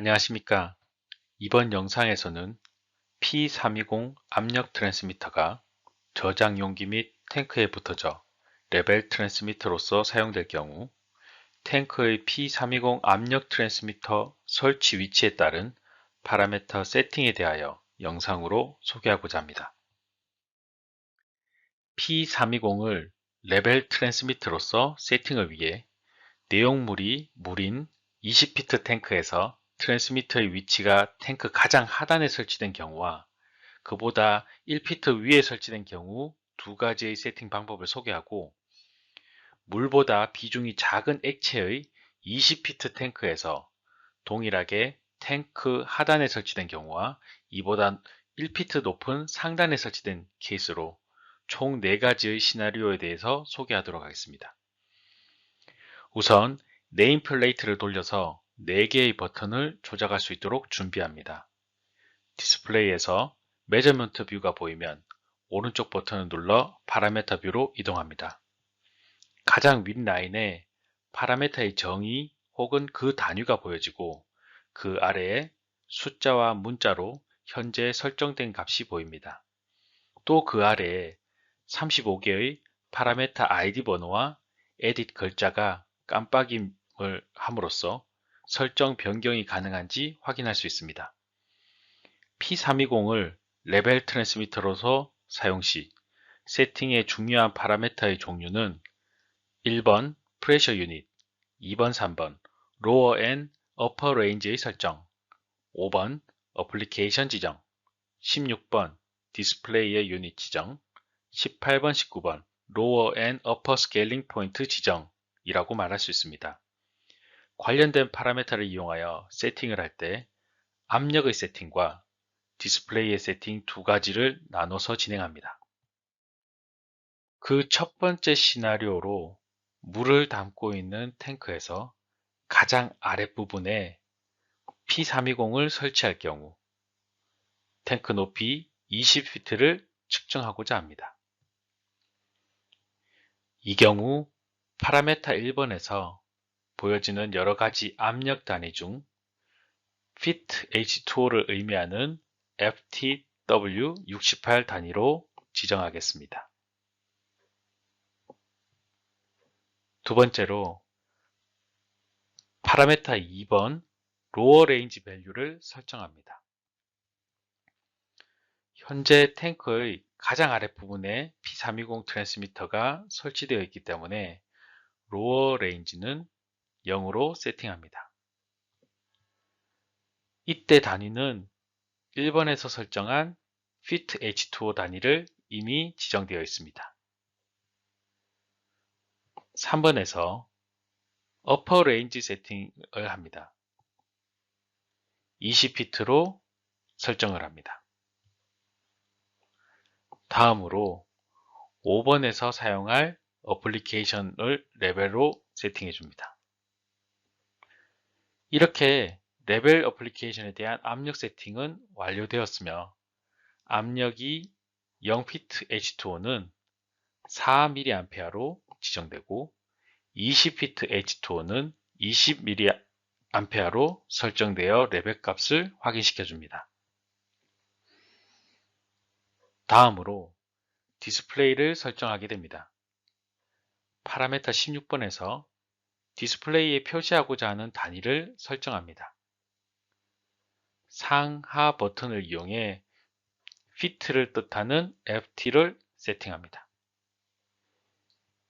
안녕하십니까. 이번 영상에서는 P320 압력 트랜스미터가 저장 용기 및 탱크에 붙어져 레벨 트랜스미터로서 사용될 경우 탱크의 P320 압력 트랜스미터 설치 위치에 따른 파라메터 세팅에 대하여 영상으로 소개하고자 합니다. P320을 레벨 트랜스미터로서 세팅을 위해 내용물이 물인 20피트 탱크에서 트랜스미터의 위치가 탱크 가장 하단에 설치된 경우와 그보다 1피트 위에 설치된 경우 두 가지의 세팅 방법을 소개하고, 물보다 비중이 작은 액체의 20피트 탱크에서 동일하게 탱크 하단에 설치된 경우와 이보다 1피트 높은 상단에 설치된 케이스로 총 4가지의 시나리오에 대해서 소개하도록 하겠습니다. 우선 네임플레이트를 돌려서 4개의 버튼을 조작할 수 있도록 준비합니다. 디스플레이에서 메저먼트 뷰가 보이면 오른쪽 버튼을 눌러 파라메터 뷰로 이동합니다. 가장 윗라인에 파라메터의 정의 혹은 그 단위가 보여지고 그 아래에 숫자와 문자로 현재 설정된 값이 보입니다. 또 그 아래에 35개의 파라메터 아이디 번호와 에딧 글자가 깜빡임을 함으로써 설정 변경이 가능한지 확인할 수 있습니다. P320을 레벨 트랜스미터로서 사용 시 세팅의 중요한 파라메터의 종류는 1번 프레셔 유닛, 2번, 3번 로어 앤 어퍼 레인지의 설정, 5번 어플리케이션 지정, 16번 디스플레이의 유닛 지정, 18번, 19번 로어 앤 어퍼 스케일링 포인트 지정이라고 말할 수 있습니다. 관련된 파라메터를 이용하여 세팅을 할 때 압력의 세팅과 디스플레이의 세팅 두 가지를 나눠서 진행합니다. 그 첫 번째 시나리오로 물을 담고 있는 탱크에서 가장 아랫부분에 P320을 설치할 경우 탱크 높이 20피트를 측정하고자 합니다. 이 경우 파라메터 1번에서 보여지는 여러가지 압력 단위 중 Fit H2O를 의미하는 FTW68 단위로 지정하겠습니다. 두 번째로 파라메터 2번 로어 레인지 밸류를 설정합니다. 현재 탱크의 가장 아랫부분에 P320 트랜스미터가 설치되어 있기 때문에 로어 레인지는 0으로 세팅합니다. 이때 단위는 1번에서 설정한 Fit H2O 단위를 이미 지정되어 있습니다. 3번에서 Upper Range 세팅을 합니다. 20피트로 설정을 합니다. 다음으로 5번에서 사용할 어플리케이션을 레벨로 세팅해 줍니다. 이렇게 레벨 어플리케이션에 대한 압력 세팅은 완료되었으며 압력이 0피트 H2O는 4mA로 지정되고 20피트 H2O는 20mA로 설정되어 레벨 값을 확인시켜 줍니다. 다음으로 디스플레이를 설정하게 됩니다. 파라메터 16번에서 디스플레이에 표시하고자 하는 단위를 설정합니다. 상하 버튼을 이용해 Fit를 뜻하는 FT를 세팅합니다.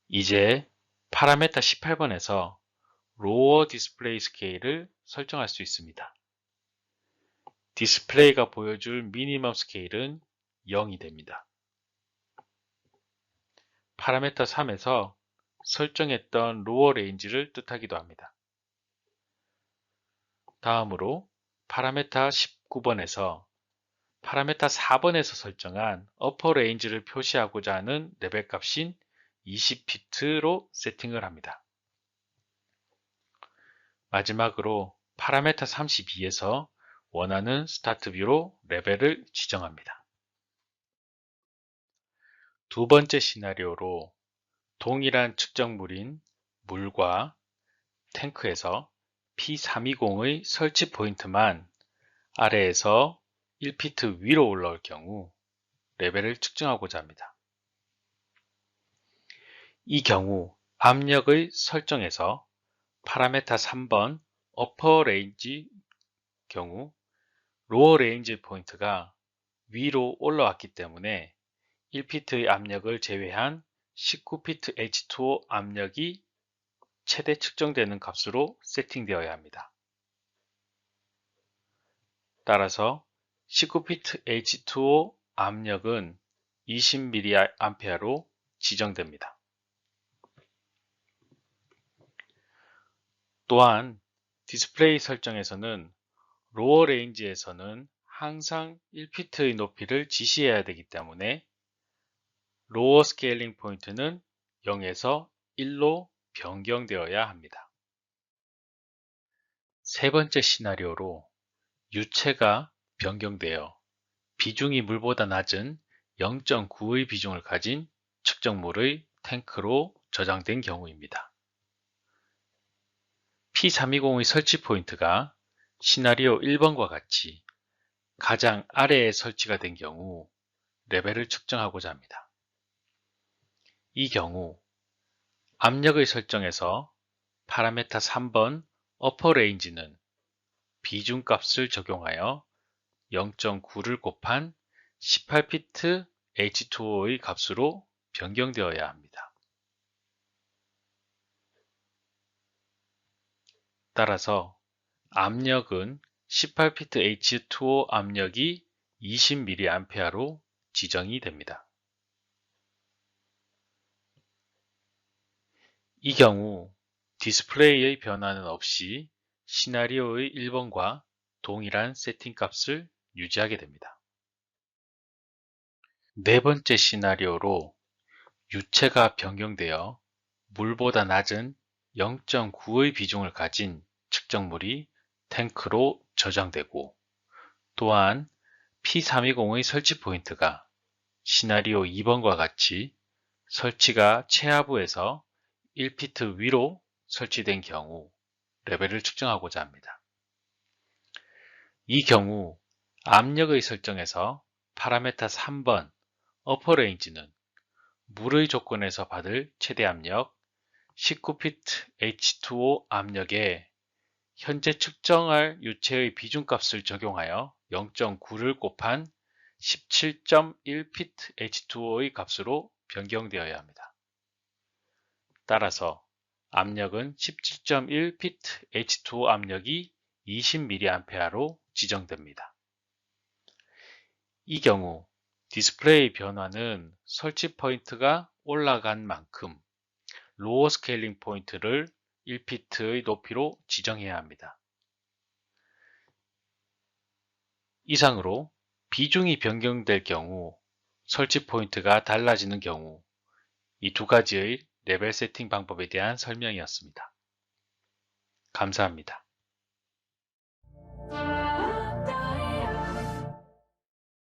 이제 파라메터 18번에서 로어 디스플레이 스케일을 설정할 수 있습니다. 디스플레이가 보여줄 미니멈 스케일은 0이 됩니다. 파라메터 3에서 설정했던 로어 레인지를 뜻하기도 합니다. 다음으로 파라메터 19번에서 파라메터 4번에서 설정한 어퍼 레인지를 표시하고자 하는 레벨 값인 20피트로 세팅을 합니다. 마지막으로 파라메터 32에서 원하는 스타트 뷰로 레벨을 지정합니다. 두 번째 시나리오로 동일한 측정물인 물과 탱크에서 P320의 설치 포인트만 아래에서 1피트 위로 올라올 경우 레벨을 측정하고자 합니다. 이 경우 압력의 설정에서 파라메타 3번 어퍼 레인지 경우 로어 레인지 포인트가 위로 올라왔기 때문에 1피트의 압력을 제외한 19피트 H2O 압력이 최대 측정되는 값으로 세팅되어야 합니다. 따라서 19피트 H2O 압력은 20mA로 지정됩니다. 또한 디스플레이 설정에서는 로어 레인지에서는 항상 1피트의 높이를 지시해야 되기 때문에 로어 스케일링 포인트는 0에서 1로 변경되어야 합니다. 세 번째 시나리오로 유체가 변경되어 비중이 물보다 낮은 0.9의 비중을 가진 측정물의 탱크로 저장된 경우입니다. P320의 설치 포인트가 시나리오 1번과 같이 가장 아래에 설치가 된 경우 레벨을 측정하고자 합니다. 이 경우 압력의 설정에서 파라메타 3번 어퍼 레인지는 비중값을 적용하여 0.9를 곱한 18피트 H2O의 값으로 변경되어야 합니다. 따라서 압력은 18피트 H2O 압력이 20mA로 지정이 됩니다. 이 경우 디스플레이의 변화는 없이 시나리오의 1번과 동일한 세팅 값을 유지하게 됩니다. 네 번째 시나리오로 유체가 변경되어 물보다 낮은 0.9의 비중을 가진 측정물이 탱크로 저장되고 또한 P320의 설치 포인트가 시나리오 2번과 같이 설치가 최하부에서 1피트 위로 설치된 경우 레벨을 측정하고자 합니다. 이 경우 압력의 설정에서 파라메타 3번 어퍼 레인지는 물의 조건에서 받을 최대 압력 19피트 H2O 압력에 현재 측정할 유체의 비중값을 적용하여 0.9를 곱한 17.1피트 H2O의 값으로 변경되어야 합니다. 따라서 압력은 17.1피트 H2O 압력이 20mA로 지정됩니다. 이 경우 디스플레이 변화는 설치 포인트가 올라간 만큼 로어 스케일링 포인트를 1피트의 높이로 지정해야 합니다. 이상으로 비중이 변경될 경우 설치 포인트가 달라지는 경우 이 두 가지의 레벨 세팅 방법에 대한 설명이었습니다. 감사합니다.